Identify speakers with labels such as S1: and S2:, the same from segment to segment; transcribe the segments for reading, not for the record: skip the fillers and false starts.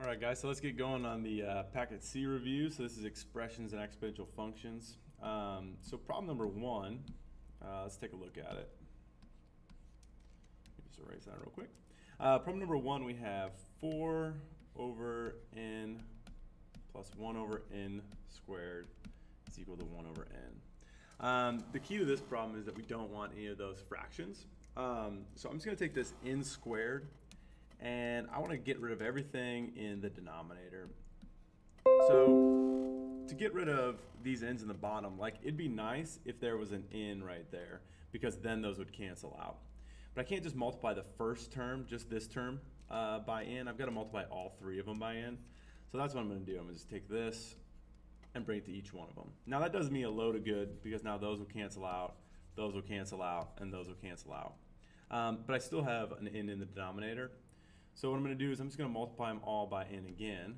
S1: All right, guys, so let's get going on the packet C review. So this is expressions and exponential functions. So problem number one, let's take a look at it. Let me just erase that real quick. Problem number one, we have 4 over n plus 1 over n squared is equal to 1 over n. The key to this problem is that we don't want any of those fractions. So I'm just going to take this n squared, and I want to get rid of everything in the denominator. So to get rid of these n's in the bottom, like, it'd be nice if there was an n right there, because then those would cancel out. But I can't just multiply the first term, just this term, by n. I've got to multiply all 3 of them by n. So that's what I'm going to do. I'm going to just take this and bring it to each one of them. Now that does me a load of good, because now those will cancel out, those will cancel out, and those will cancel out. But I still have an n in the denominator. So what I'm going to do is I'm just going to multiply them all by n again.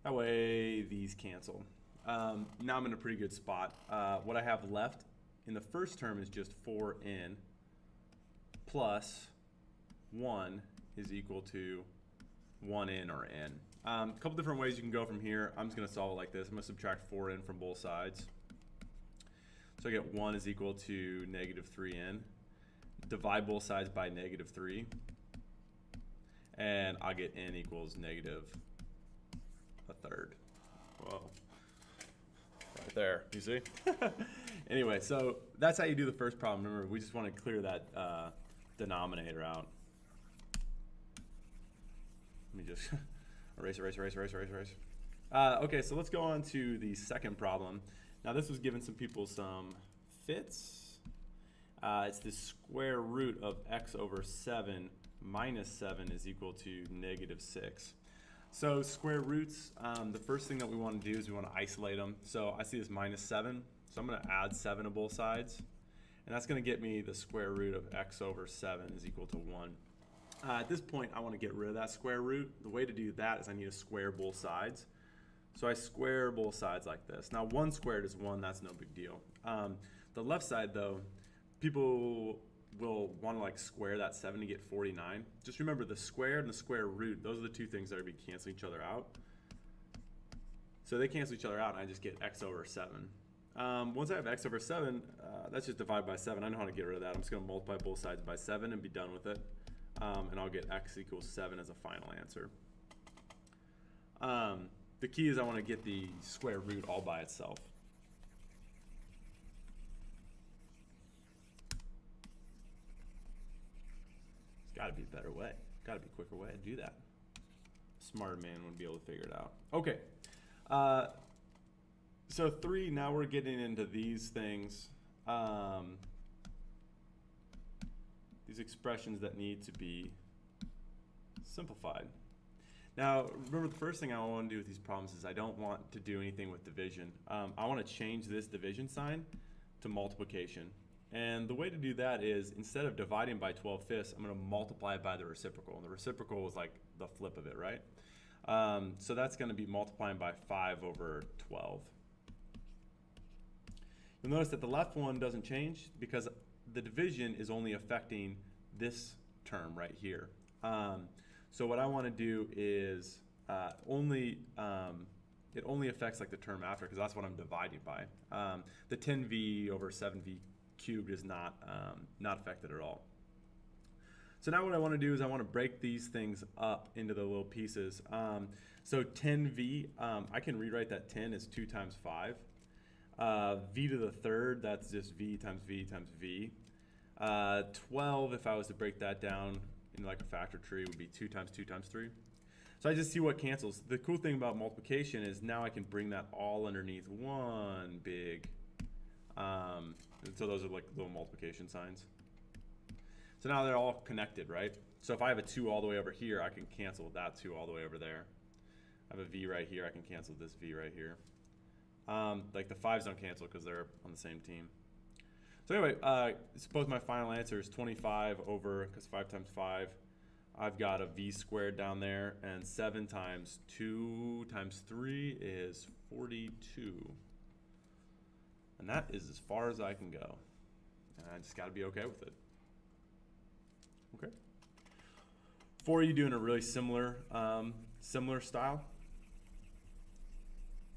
S1: That way these cancel. Now I'm in a pretty good spot. What I have left in the first term is just 4n plus 1 is equal to 1n or n. A couple different ways you can go from here. I'm just going to solve it like this. I'm going to subtract 4n from both sides. So I get 1 is equal to negative 3n. Divide both sides by negative 3. And I'll get n equals negative 1/3. Whoa. Right there, you see? Anyway, so that's how you do the first problem. Remember, we just want to clear that denominator out. Let me just erase. Okay, so let's go on to the second problem. Now this was giving some people some fits. It's the square root of x over 7 minus 7 is equal to negative 6. So square roots, the first thing that we want to do is we want to isolate them. So I see this minus 7, so I'm going to add 7 to both sides. And that's going to get me the square root of x over 7 is equal to 1. At this point, I want to get rid of that square root. The way to do that is I need to square both sides. So I square both sides like this. Now 1 squared is 1, that's no big deal. The left side though, people will want to like square that 7 to get 49. Just remember the square and the square root, those are the two things that are going to be canceling each other out. So they cancel each other out and I just get x over 7. Once I have x over 7, that's just divided by 7. I know how to get rid of that. I'm just going to multiply both sides by 7 and be done with it. And I'll get x equals 7 as a final answer. The key is I want to get the square root all by itself. Got to be a better way. Got to be a quicker way to do that. Smarter man wouldn't be able to figure it out. Okay. So 3, now we're getting into these things. These expressions that need to be simplified. Now, remember the first thing I want to do with these problems is I don't want to do anything with division. I want to change this division sign to multiplication. And the way to do that is instead of dividing by 12/5, I'm going to multiply it by the reciprocal. And the reciprocal is like the flip of it, right? So that's going to be multiplying by 5 over 12. You'll notice that the left one doesn't change because the division is only affecting this term right here. So what I want to do is it only affects like the term after, because that's what I'm dividing by. The 10v over 7v cubed is not affected at all. So now what I want to do is I want to break these things up into the little pieces. So 10v, I can rewrite that 10 as 2 times 5. V to the third, that's just v times v times v. 12, if I was to break that down in like a factor tree, would be 2 times 2 times 3. So I just see what cancels. The cool thing about multiplication is now I can bring that all underneath one big. So those are like little multiplication signs. So now they're all connected, right? So if I have a 2 all the way over here, I can cancel that 2 all the way over there. I have a v right here, I can cancel this v right here. Like the 5s don't cancel because they're on the same team. So anyway, suppose my final answer is 25 over, because 5 times 5, I've got a v squared down there, and 7 times 2 times 3 is 42. And that is as far as I can go. And I just got to be okay with it. Okay. 4, you doing a really similar style.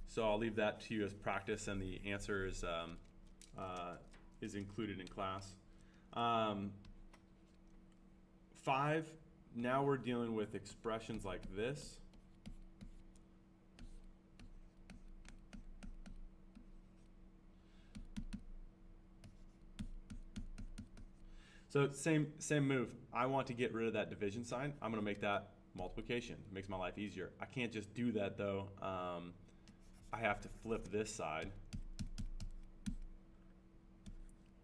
S1: So I'll leave that to you as practice, and the answer is included in class. 5, now we're dealing with expressions like this. So same move. I want to get rid of that division sign. I'm going to make that multiplication. It makes my life easier. I can't just do that though. I have to flip this side.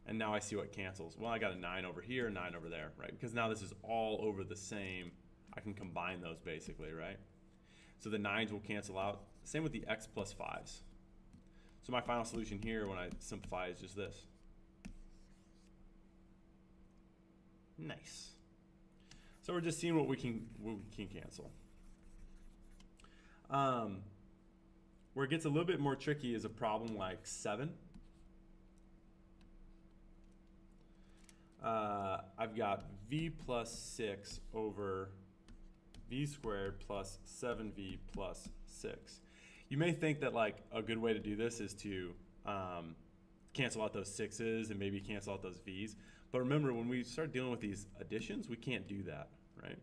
S1: And now I see what cancels. Well, I got a 9 over here, 9 over there, right? Because now this is all over the same. I can combine those basically, right? So the 9s will cancel out. Same with the x plus 5s. So my final solution here when I simplify is just this. Nice. So we're just seeing what we can cancel. Where it gets a little bit more tricky is a problem like 7. I've got v plus 6 over v squared plus 7v plus 6. You may think that like a good way to do this is to cancel out those 6's and maybe cancel out those v's. But remember, when we start dealing with these additions, we can't do that, right?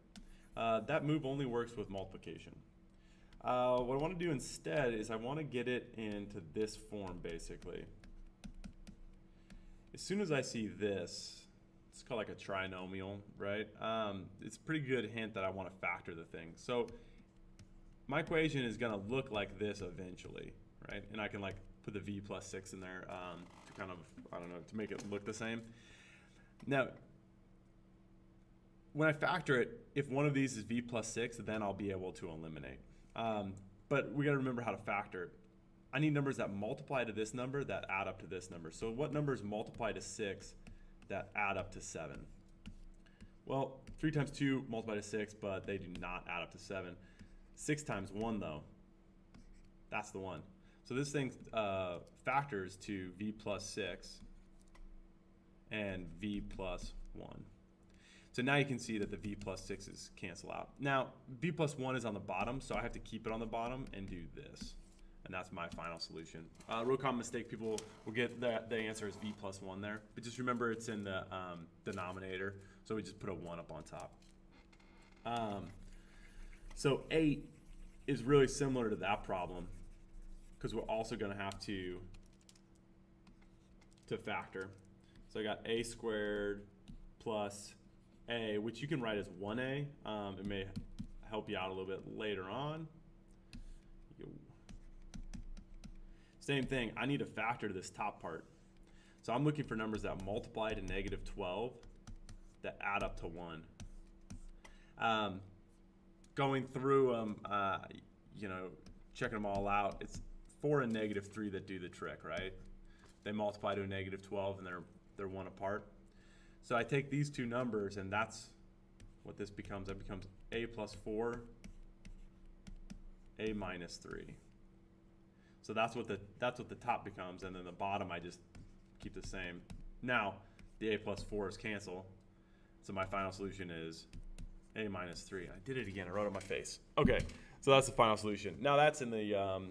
S1: That move only works with multiplication. What I want to do instead is I want to get it into this form, basically. As soon as I see this, it's called like a trinomial, right? It's a pretty good hint that I want to factor the thing. So my equation is going to look like this eventually, right? And I can like put the v plus 6 in there to kind of, I don't know, to make it look the same. Now, when I factor it, if one of these is v plus 6, then I'll be able to eliminate. But we got to remember how to factor it. I need numbers that multiply to this number that add up to this number. So what numbers multiply to 6 that add up to 7? Well, 3 times 2 multiply to 6, but they do not add up to 7. 6 times 1, though, that's the one. So this thing factors to v plus 6 and v plus 1. So now you can see that the v plus 6's cancel out. Now, v plus 1 is on the bottom, so I have to keep it on the bottom and do this. And that's my final solution. Real common mistake, people will get the answer is v plus 1 there. But just remember it's in the denominator, so we just put a 1 up on top. So 8 is really similar to that problem because we're also going to have to factor. So I got a squared plus a, which you can write as 1a. It may help you out a little bit later on. Same thing, I need to factor this top part. So I'm looking for numbers that multiply to negative 12 that add up to 1. Going through them, you know, checking them all out, it's 4 and negative 3 that do the trick, right? They multiply to a negative 12 and they're 1 apart. So I take these two numbers and that's what this becomes. That becomes a plus 4, a minus 3. So that's what the top becomes, and then the bottom I just keep the same. Now the a plus 4's cancel, so my final solution is a minus 3. I did it again. I wrote it on my face. Okay, so that's the final solution. Now that's in the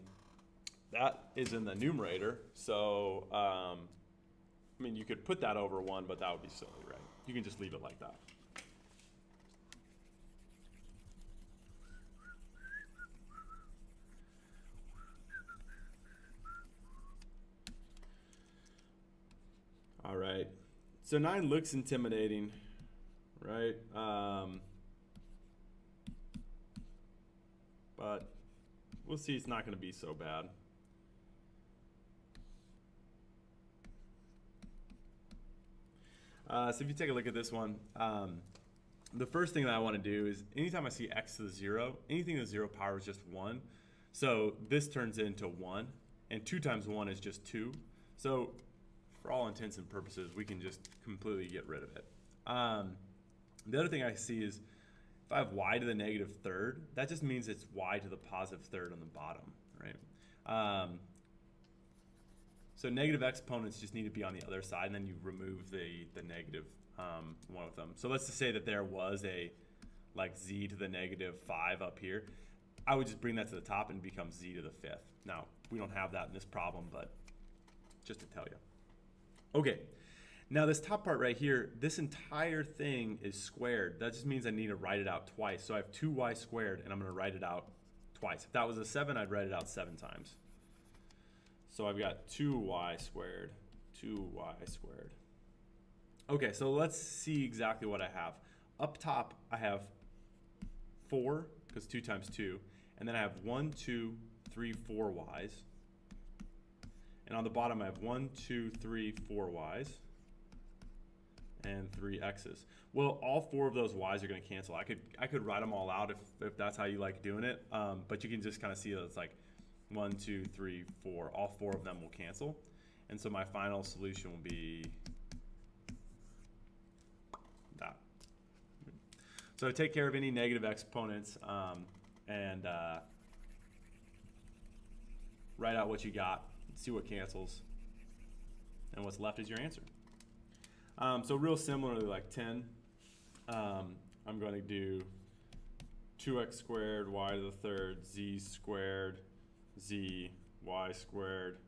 S1: that is in the numerator. So I mean, you could put that over 1, but that would be silly, right? You can just leave it like that. All right, so 9 looks intimidating, right? But we'll see, it's not going to be so bad. So if you take a look at this one, the first thing that I want to do is anytime I see x to the 0, anything to the 0 power is just 1. So this turns into 1, and 2 times 1 is just 2. So for all intents and purposes, we can just completely get rid of it. The other thing I see is if I have y to the negative third, that just means it's y to the positive third on the bottom, right? So negative exponents just need to be on the other side, and then you remove the negative one with them. So let's just say that there was a like z to the -5 up here, I would just bring that to the top and it becomes z to the 5th. Now, we don't have that in this problem, but just to tell you. Okay, now this top part right here, this entire thing is squared. That just means I need to write it out twice. So I have 2y squared, and I'm going to write it out twice. If that was a 7, I'd write it out 7 times. So I've got 2y squared, 2y squared. Okay, so let's see exactly what I have. Up top, I have 4, because 2 times 2. And then I have 1, 2, 3, 4 y's. And on the bottom, I have 1, 2, 3, 4 y's. And 3 x's. Well, all 4 of those y's are going to cancel. I could write them all out if that's how you like doing it. But you can just kind of see that it's like 1, 2, 3, 4. All 4 of them will cancel. And so my final solution will be that. So take care of any negative exponents and write out what you got, see what cancels, and what's left is your answer. So real similarly, like 10, I'm going to do 2x squared y to the third, z squared, z, y squared,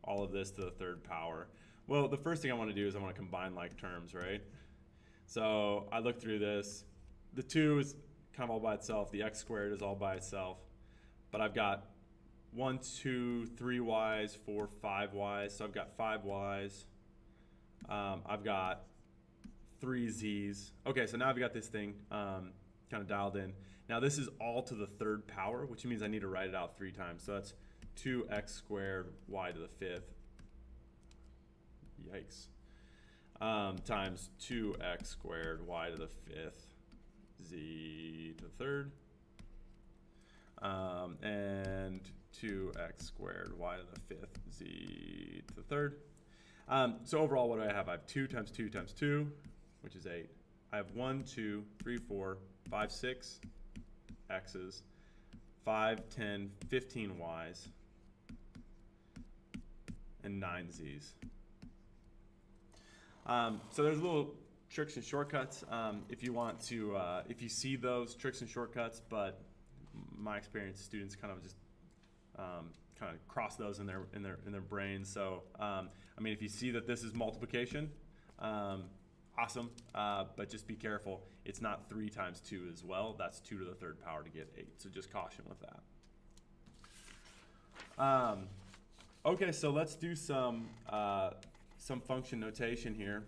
S1: all of this to the third power. Well, the first thing I want to do is I want to combine like terms, right? So I look through this. The 2 is kind of all by itself. The x squared is all by itself. But I've got 1, 2, 3 y's, 4, 5 y's. So I've got 5 y's. I've got 3 z's. Okay, so now I've got this thing kind of dialed in. Now this is all to the third power, which means I need to write it out 3 times. So that's 2x squared y to the 5th. Yikes. Times 2x squared y to the 5th, z to the 3rd. And 2x squared y to the 5th, z to the 3rd. So overall, what do I have? I have 2 times 2 times 2, which is 8. I have 1, 2, 3, 4, 5, 6 x's, 5, 10, 15 y's, and 9 z's. So there's little tricks and shortcuts if you want to, if you see those tricks and shortcuts, but my experience, students kind of just kind of cross those in their brains. So I mean, if you see that this is multiplication, awesome, but just be careful. It's not 3 times 2 as well. That's 2 to the 3rd power to get 8. So just caution with that. Okay, so let's do some function notation here.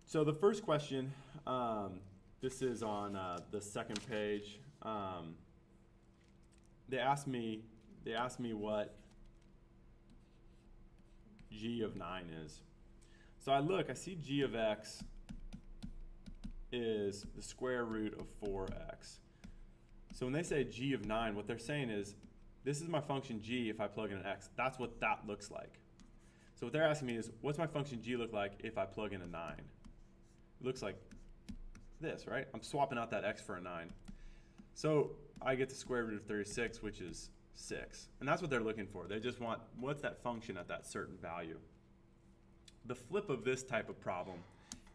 S1: So the first question, this is on the second page. They asked me what g of 9 is. So I see g of x is the square root of 4x. So when they say g of 9, what they're saying is, this is my function g if I plug in an x. That's what that looks like. So what they're asking me is, what's my function g look like if I plug in a 9? It looks like this, right? I'm swapping out that x for a 9. So I get the square root of 36, which is 6. And that's what they're looking for. They just want, what's that function at that certain value? The flip of this type of problem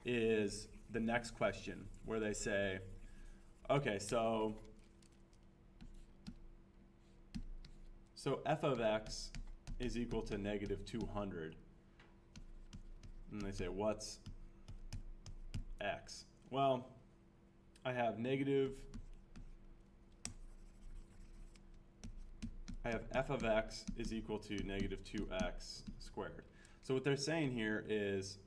S1: is the next question, where they say, okay, so f of x is equal to negative 200. And they say, what's x? Well, I have f of x is equal to negative 2x squared. So what they're saying here is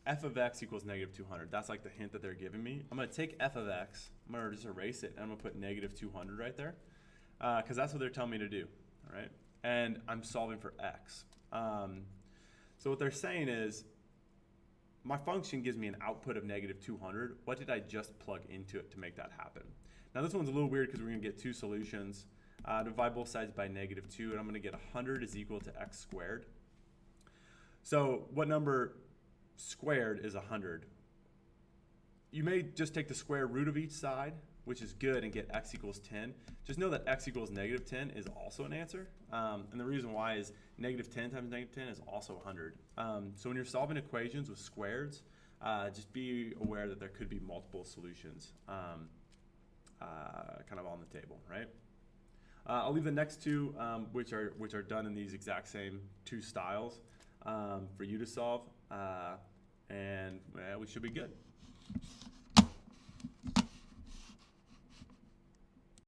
S1: f of x equals negative 200. That's like the hint that they're giving me. I'm going to take f of x, I'm going to just erase it, and I'm going to put negative 200 right there, because that's what they're telling me to do, all right? And I'm solving for x. So what they're saying is, my function gives me an output of negative 200. What did I just plug into it to make that happen? Now this one's a little weird because we're going to get 2 solutions. Divide both sides by negative 2, and I'm going to get 100 is equal to x squared. So what number squared is 100? You may just take the square root of each side, which is good, and get x equals 10, just know that x equals negative 10 is also an answer. And the reason why is negative 10 times negative 10 is also 100. So when you're solving equations with squares, just be aware that there could be multiple solutions kind of on the table, right? I'll leave the next two, which are done in these exact same two styles, for you to solve, and we should be good.